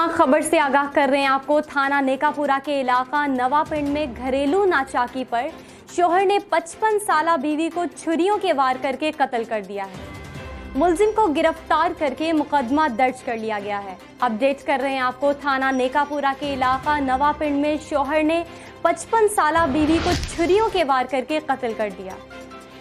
खबर से आगाह कर रहे हैं आपको। थाना नेकापुरा के इलाका नवापिंड में घरेलू नाचाकी पर शौहर ने 55 साला बीवी को छुरियों के वार करके कत्ल कर दिया है। मुलजिम को गिरफ्तार करके मुकदमा दर्ज कर लिया गया है। अपडेट कर रहे हैं आपको। थाना नेकापुरा के इलाका नवापिंड में शौहर ने 55 साला बीवी को छुरियों के वार करके कत्ल कर दिया।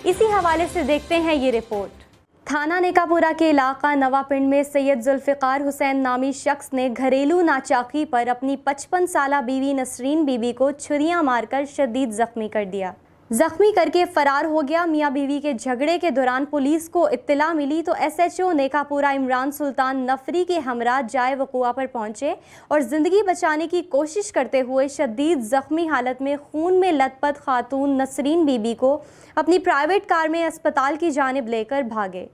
इसी हवाले से देखते हैं ये रिपोर्ट। थाना नेकापुरा के इलाका नवापिंड में सैयद जुल्फ़िकार हुसैन नामी शख्स ने घरेलू नाचाकी पर अपनी 55 साला बीवी नसरीन बीबी को छुरियां मारकर शदीद जख्मी कर दिया। जख्मी करके फरार हो गया। मियां बीवी के झगड़े के दौरान पुलिस को इत्तला मिली तो SHO नेकापुरा इमरान सुल्तान नफरी के हमरा जाए वक़ुआ पर पहुंचे और ज़िंदगी बचाने की कोशिश करते हुए शदीद ज़ख्मी हालत में खून में लथपथ खातून नसरीन बीबी को अपनी प्राइवेट कार में अस्पताल की जानिब लेकर भागे,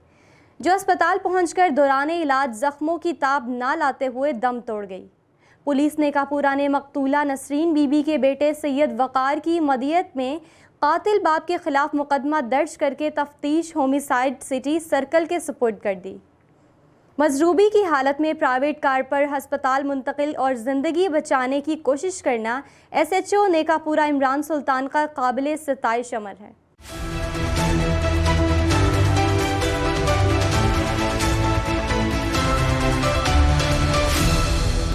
जो अस्पताल पहुंचकर दौरान इलाज ज़ख्मों की ताब ना लाते हुए दम तोड़ गई। पुलिस नेकापुरा ने मकतूला नसरीन बीबी के बेटे सैयद वक़ार की मदियत में कातिल बाप के खिलाफ मुकदमा दर्ज करके तफ्तीश होमिसाइड सिटी सर्कल के सुपुर्द कर दी। मजरूबी की हालत में प्राइवेट कार पर अस्पताल मुंतकिल और ज़िंदगी बचाने की कोशिश करना SHO नेकापुरा इमरान सुल्तान का काबिल सिताइश अमल है।